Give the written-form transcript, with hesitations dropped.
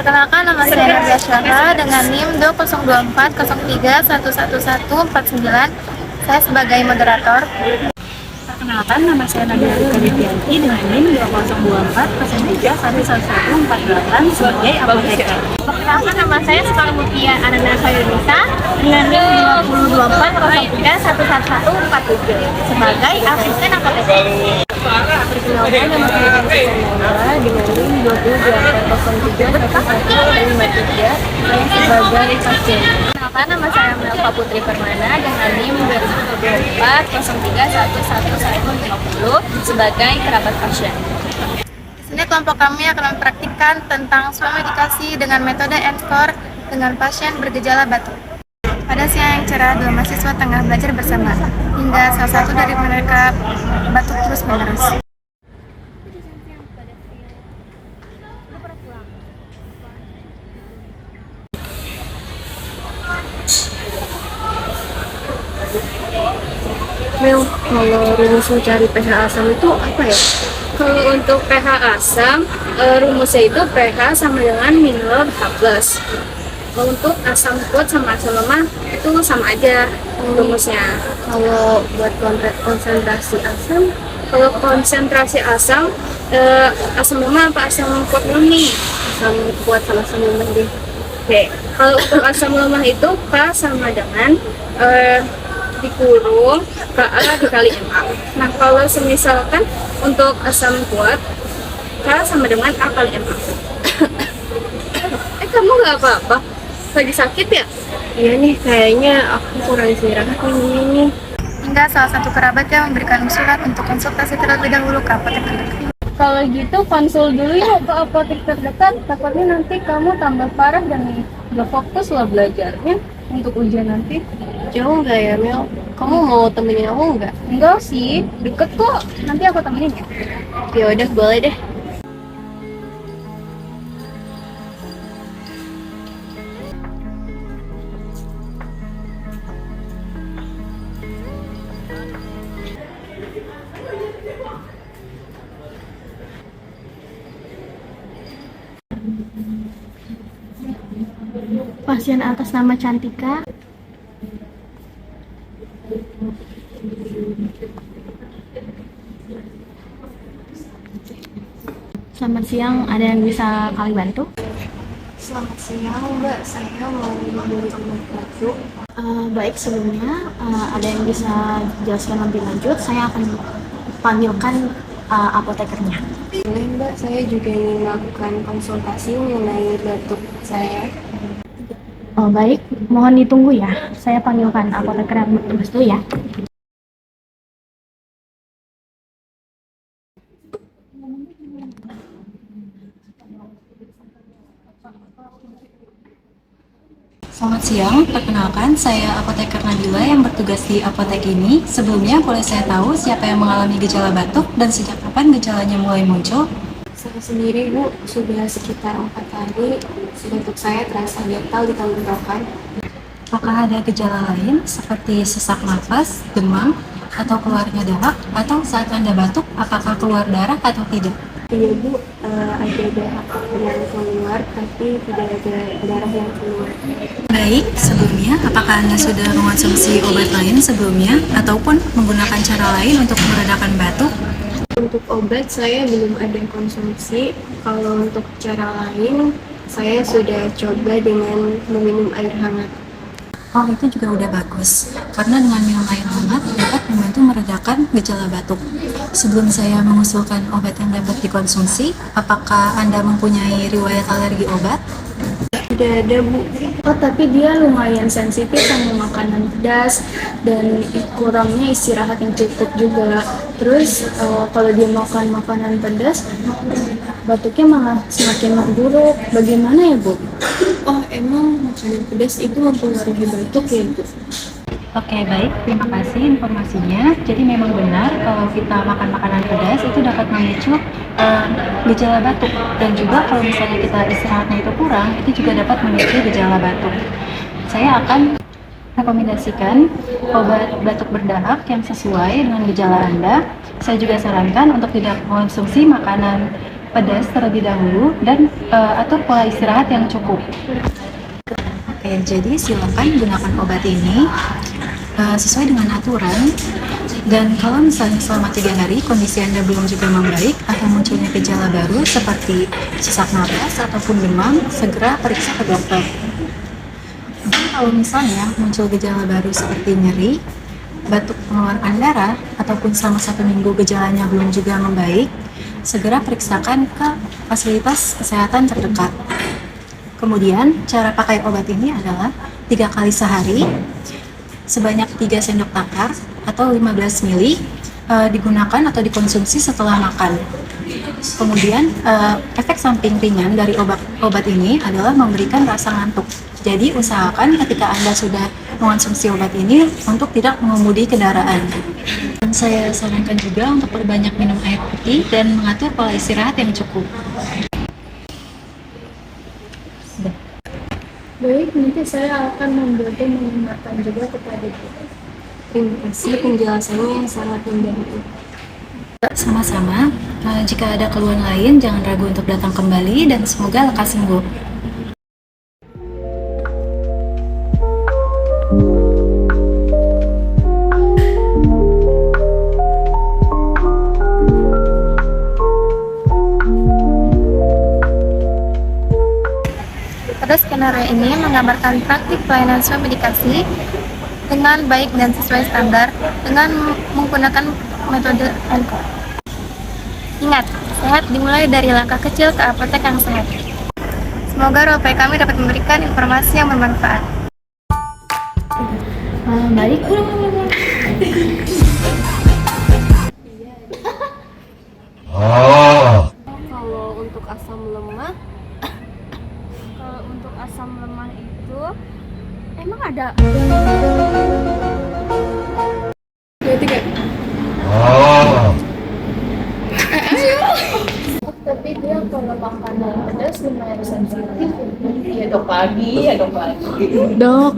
Perkenalkan, nama saya Nadia Syahra dengan NIM 202403111149. Saya sebagai moderator. Perkenalkan, nama saya Nadia Rika dengan NIM 202403111148 sebagai apoteker. Perkenalkan, nama saya Sekar Mutia Ananda Sayunisa dengan NIM 202403111147 sebagai asisten apoteker. Perkenalkan, nama saya Nanda dengan NIM 2024031153 sebagai pasien. Perkenalkan, nama saya Melva Putri Permana dengan NIM 202403111150 sebagai kerabat pasien. Di sini kelompok kami akan mempraktikkan tentang swamedikasi dengan metode ENSCORE dengan pasien bergejala batuk. Pada siang yang cerah, dua mahasiswa tengah belajar bersama hingga salah satu dari mereka batuk terus-menerus. Mel, kalau rumus mencari pH asam itu apa ya? Kalau untuk pH asam, rumusnya itu pH sama dengan minimal H+. Untuk asam kuat sama asam lemah itu sama aja rumusnya. Kalau buat konsentrasi asam, Kalau konsentrasi asam, asam lemah apa asam kuat dulu nih? asam kuat sama asam lemah deh. Oke, kalau untuk asam lemah itu K sama dengan dikurung Ka dikali Ma. Nah, kalau semisalkan untuk asam kuat, K sama dengan A kali Ma. Kamu nggak apa-apa? Lagi sakit ya? Iya nih, kayaknya aku kurang istirahat nih. Hingga salah satu kerabatnya memberikan surat untuk konsultasi terlebih dahulu ke apotek terdekat. Kalau gitu konsul dulu yuk ke apotek terdekat, takutnya nanti kamu tambah parah dan gak fokus lah belajarnya untuk ujian nanti. Jauh nggak ya, Mel? Kamu mau temenin aku nggak? Enggak sih, deket kok, nanti aku temenin ya. Ya udah, boleh deh. Pasien atas nama Cantika. Selamat siang, ada yang bisa kami bantu? Selamat siang, Mbak. Saya mau membeli obat batuk. Baik, sebelumnya ada yang bisa jelaskan lebih lanjut, saya akan panggilkan apotekernya. Boleh, Mbak. Saya juga ingin melakukan konsultasi mengenai batuk saya. Oh, baik, mohon ditunggu ya. Saya panggilkan apoteker yang bertugas dulu ya. Selamat siang, perkenalkan saya apoteker Nabila yang bertugas di apotek ini. Sebelumnya boleh saya tahu siapa yang mengalami gejala batuk dan sejak kapan gejalanya mulai muncul? Saya sendiri, Bu, sudah sekitar 4 hari batuk saya terasa gatal di tenggorokan. Apakah ada gejala lain seperti sesak nafas, demam, atau keluarnya darah? Atau saat Anda batuk, apakah keluar darah atau tidak? Iya, Bu, ada darah yang keluar, tapi tidak ada darah yang keluar. Baik, sebelumnya apakah Anda sudah mengonsumsi obat lain sebelumnya ataupun menggunakan cara lain untuk meredakan batuk? Untuk obat saya belum ada konsumsi. Kalau untuk cara lain, saya sudah coba dengan meminum air hangat. Oh, itu juga udah bagus, karena dengan minum air hangat dapat membantu meredakan gejala batuk. Sebelum saya mengusulkan obat yang dapat dikonsumsi, apakah Anda mempunyai riwayat alergi obat? Tidak ada, Bu. Oh, tapi dia lumayan sensitif sama makanan pedas dan kurangnya istirahat yang cukup juga. Terus kalau dia makan makanan pedas, batuknya malah semakin memburuk. Bagaimana ya, Bu? Oh, emang makanan pedas itu mempengaruhi batuk ya, Bu? Oke, baik. Terima kasih informasinya. Jadi memang benar kalau kita makan makanan pedas itu dapat memicu gejala batuk. Dan juga kalau misalnya kita istirahatnya itu kurang, itu juga dapat memicu gejala batuk. Saya akan rekomendasikan obat batuk berdahak yang sesuai dengan gejala Anda. Saya juga sarankan untuk tidak mengonsumsi makanan pedas terlebih dahulu dan atur pola istirahat yang cukup. Oke, jadi silakan gunakan obat ini sesuai dengan aturan. Dan kalau misalnya selama 3 hari kondisi Anda belum juga membaik atau munculnya gejala baru seperti sesak napas ataupun demam, segera periksa ke dokter. Dan kalau misalnya muncul gejala baru seperti nyeri, batuk mengeluarkan darah, ataupun selama 1 minggu gejalanya belum juga membaik, segera periksakan ke fasilitas kesehatan terdekat. Kemudian, cara pakai obat ini adalah 3 kali sehari, sebanyak 3 sendok takar atau 15 ml digunakan atau dikonsumsi setelah makan. Kemudian, efek samping ringan dari obat ini adalah memberikan rasa ngantuk. Jadi, usahakan ketika Anda sudah mengonsumsi obat ini untuk tidak mengemudi kendaraan. Dan saya sarankan juga untuk perbanyak minum air putih dan mengatur pola istirahat yang cukup. Baik, nanti saya akan membantu mengingatkan juga kepada kita. Terima kasih penjelasannya yang sangat membantu. Sama-sama, jika ada keluhan lain jangan ragu untuk datang kembali dan semoga lekas sembuh. Pada skenario ini menggambarkan praktik pelayanan swab-medikasi dengan baik dan sesuai standar dengan menggunakan metode ENCORE. Ingat, sehat dimulai dari langkah kecil ke apotek yang sehat. Semoga role play kami dapat memberikan informasi yang bermanfaat. Baik, Kalau untuk asam lemah, itu emang ada. tapi dia kalau makanan pedas lumayan sensitif. Ya dok pagi. Dok,